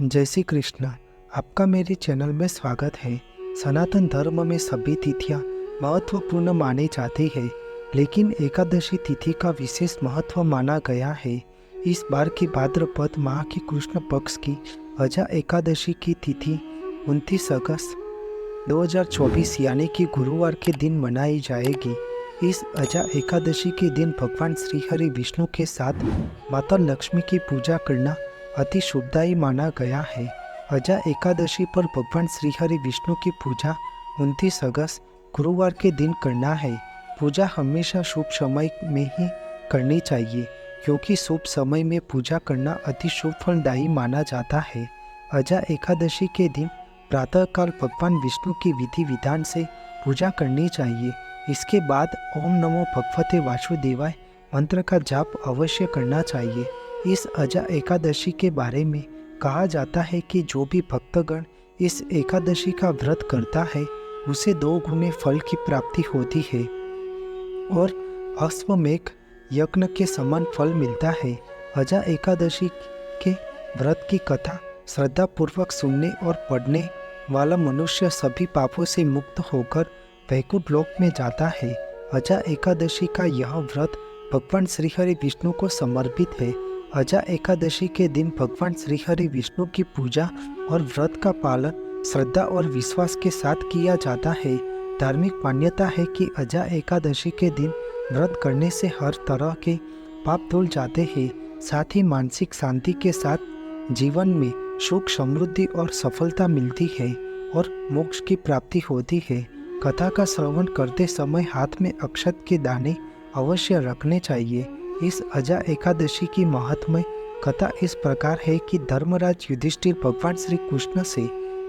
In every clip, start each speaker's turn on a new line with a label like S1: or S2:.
S1: जय श्री कृष्ण। आपका मेरे चैनल में स्वागत है। सनातन धर्म में सभी तिथियां महत्वपूर्ण मानी जाती है, लेकिन एकादशी तिथि का विशेष महत्व माना गया है। इस बार की भाद्रपद माह की कृष्ण पक्ष की अजा एकादशी की तिथि 29 अगस्त 2024 यानी कि गुरुवार के दिन मनाई जाएगी। इस अजा एकादशी के दिन भगवान श्री हरि विष्णु के साथ माता लक्ष्मी की पूजा करना अति शुभदायी माना गया है। अजा एकादशी पर भगवान श्री हरि विष्णु की पूजा 29 अगस्त गुरुवार के दिन करना है। पूजा हमेशा शुभ समय में ही करनी चाहिए, क्योंकि शुभ समय में पूजा करना अति शुभ फलदायी माना जाता है। अजा एकादशी के दिन प्रातःकाल भगवान विष्णु की विधि विधान से पूजा करनी चाहिए। इसके बाद ओम नमो भगवते वासुदेवाय मंत्र का जाप अवश्य करना चाहिए। इस अजा एकादशी के बारे में कहा जाता है कि जो भी भक्तगण इस एकादशी का व्रत करता है उसे 2 गुने फल की प्राप्ति होती है और अश्वमेघ यज्ञ के समान फल मिलता है। अजा एकादशी के व्रत की कथा श्रद्धा पूर्वक सुनने और पढ़ने वाला मनुष्य सभी पापों से मुक्त होकर वैकुंठ लोक में जाता है। अजा एकादशी का यह व्रत भगवान श्री हरि विष्णु को समर्पित है। अजा एकादशी के दिन भगवान श्री हरि विष्णु की पूजा और व्रत का पालन श्रद्धा और विश्वास के साथ किया जाता है। धार्मिक मान्यता है कि अजा एकादशी के दिन व्रत करने से हर तरह के पाप धुल जाते हैं, साथ ही मानसिक शांति के साथ जीवन में सुख समृद्धि और सफलता मिलती है और मोक्ष की प्राप्ति होती है। कथा का श्रवण करते समय हाथ में अक्षत के दाने अवश्य रखने चाहिए। इस अजा एकादशी की महात्म्य कथा इस प्रकार है कि धर्मराज युधिष्ठिर भगवान श्री कृष्ण से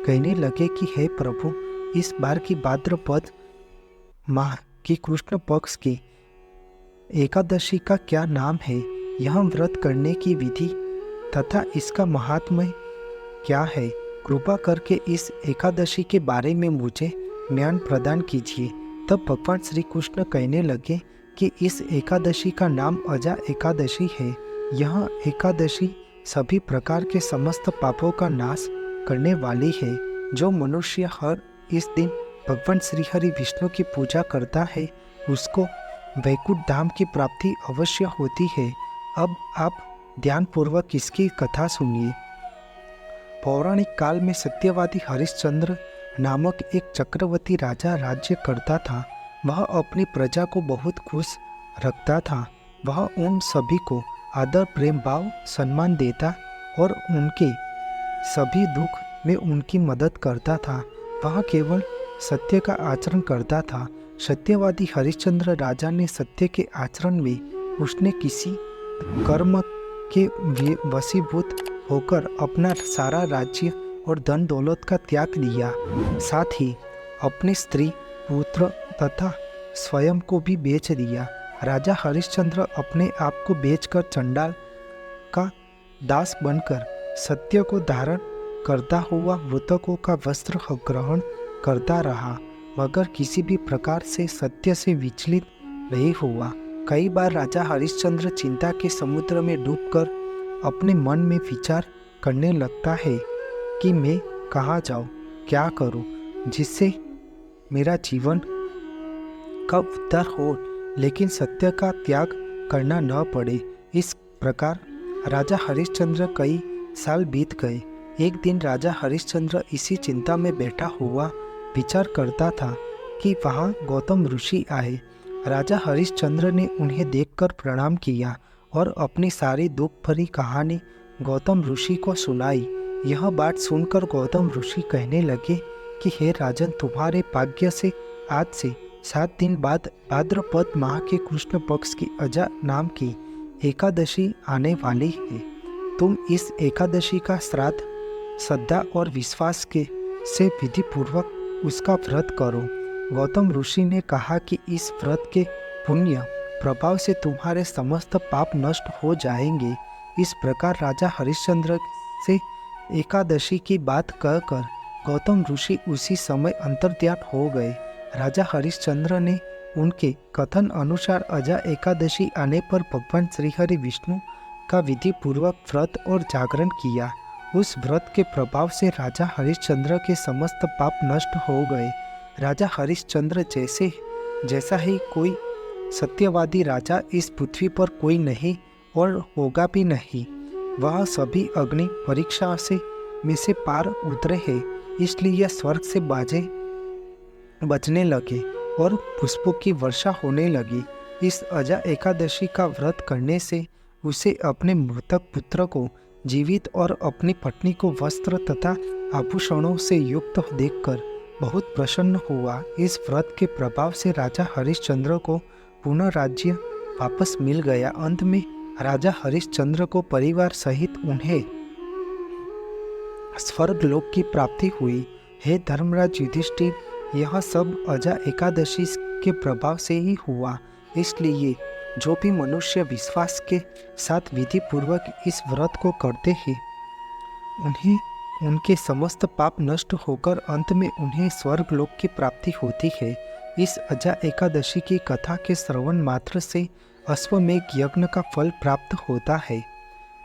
S1: कहने लगे कि हे प्रभु, इस बार की भाद्रपद माह की कृष्ण पक्ष की एकादशी का क्या नाम है, यह व्रत करने की विधि तथा इसका महात्म्य क्या है। कृपा करके इस एकादशी के बारे में मुझे ज्ञान प्रदान कीजिए। तब भगवान श्री कृष्ण कहने लगे कि इस एकादशी का नाम अजा एकादशी है। यह एकादशी सभी प्रकार के समस्त पापों का नाश करने वाली है। जो मनुष्य हर इस दिन भगवान श्री हरि विष्णु की पूजा करता है उसको वैकुंठ धाम की प्राप्ति अवश्य होती है। अब आप ध्यानपूर्वक इसकी कथा सुनिए। पौराणिक काल में सत्यवादी हरिश्चंद्र नामक एक चक्रवर्ती राजा राज्य करता था। वह अपनी प्रजा को बहुत खुश रखता था। वह उन सभी को आदर प्रेम भाव सम्मान देता और उनके सभी दुख में उनकी मदद करता था। वह केवल सत्य का आचरण करता था। सत्यवादी हरिश्चंद्र राजा ने सत्य के आचरण में उसने किसी कर्म के वशीभूत होकर अपना सारा राज्य और धन दौलत का त्याग दिया, साथ ही अपनी स्त्री पुत्र तथा स्वयं को भी बेच दिया। राजा हरिश्चंद्र अपने आप को बेचकर चंडाल का दास बनकर सत्य को धारण करता हुआ मृतकों का वस्त्र ग्रहण करता रहा, मगर किसी भी प्रकार से सत्य से विचलित नहीं हुआ। कई बार राजा हरिश्चंद्र चिंता के समुद्र में डूबकर अपने मन में विचार करने लगता है कि मैं कहाँ जाऊँ, क्या करूँ जिससे मेरा जीवन का उद्धार हो, लेकिन सत्य का त्याग करना न पड़े। इस प्रकार राजा हरिश्चंद्र कई साल बीत गए। एक दिन राजा हरिश्चंद्र इसी चिंता में बैठा हुआ विचार करता था कि वहाँ गौतम ऋषि आए। राजा हरिश्चंद्र ने उन्हें देखकर प्रणाम किया और अपनी सारी दुख भरी कहानी गौतम ऋषि को सुनाई। यह बात सुनकर गौतम ऋषि कहने लगे कि हे राजन, तुम्हारे भाग्य से आज से 7 दिन बाद भाद्रपद माह के कृष्ण पक्ष की अजा नाम की एकादशी आने वाली है। तुम इस एकादशी का श्राद्ध श्रद्धा और विश्वास के से विधि पूर्वक उसका व्रत करो। गौतम ऋषि ने कहा कि इस व्रत के पुण्य प्रभाव से तुम्हारे समस्त पाप नष्ट हो जाएंगे। इस प्रकार राजा हरिश्चंद्र से एकादशी की बात कहकर गौतम ऋषि उसी समय अंतर्ध्यान हो गए। राजा हरिश्चंद्र ने उनके कथन अनुसार अजा एकादशी आने पर भगवान श्री हरि विष्णु का विधि पूर्वक व्रत और जागरण किया उस व्रत के प्रभाव से राजा हरिश्चंद्र के समस्त पाप नष्ट हो गए। राजा हरिश्चंद्र जैसा ही कोई सत्यवादी राजा इस पृथ्वी पर कोई नहीं और होगा भी नहीं। वह सभी अग्नि परीक्षा में से पार उतरे हैं, इसलिए स्वर्ग से बाजे बजने लगे और पुष्पों की वर्षा होने लगी। इस अजा एकादशी का व्रत करने से उसे अपने मृतक पुत्र को जीवित और अपनी पत्नी को वस्त्र तथा आभूषणों से युक्त देखकर बहुत प्रसन्न हुआ। इस व्रत के प्रभाव से राजा हरिश्चंद्र को पुनः राज्य वापस मिल गया। अंत में राजा हरिश्चंद्र को परिवार सहित उन्हें स्वर्ग लोक की प्राप्ति हुई। हे धर्मराज युधिष्ठिर, यह सब अजा एकादशी के प्रभाव से ही हुआ। इसलिए जो भी मनुष्य विश्वास के साथ विधि पूर्वक इस व्रत को करते हैं, उन्हें उनके समस्त पाप नष्ट होकर अंत में उन्हें स्वर्ग लोक की प्राप्ति होती है। इस अजा एकादशी की कथा के श्रवण मात्र से अश्वमेघ यज्ञ का फल प्राप्त होता है।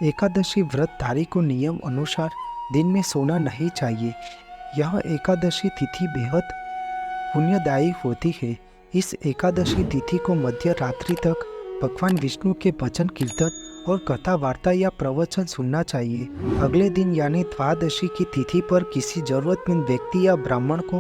S1: एकादशी व्रतधारी को नियम अनुसार दिन में सोना नहीं चाहिए। यह एकादशी तिथि बेहद पुण्यदायी होती है। इस एकादशी तिथि को मध्य रात्रि तक भगवान विष्णु के भजन कीर्तन और कथा वार्ता या प्रवचन सुनना चाहिए। अगले दिन यानी द्वादशी की तिथि पर किसी जरूरतमंद व्यक्ति या ब्राह्मण को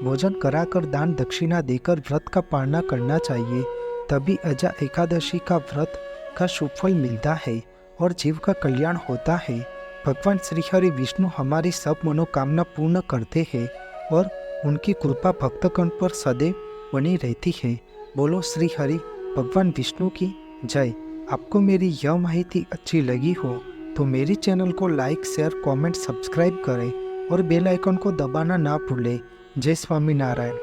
S1: भोजन कराकर दान दक्षिणा देकर व्रत का पालना करना चाहिए। तभी अजा एकादशी का व्रत का शुभ फल मिलता है और जीव का कल्याण होता है। भगवान श्री हरि विष्णु हमारी सब मनोकामना पूर्ण करते हैं और उनकी कृपा भक्तगण पर सदैव बनी रहती है। बोलो श्री हरि भगवान विष्णु की जय। आपको मेरी यह माहिती अच्छी लगी हो तो मेरी चैनल को लाइक, शेयर, कमेंट, सब्सक्राइब करें और बेल आइकन को दबाना ना भूलें। जय स्वामीनारायण।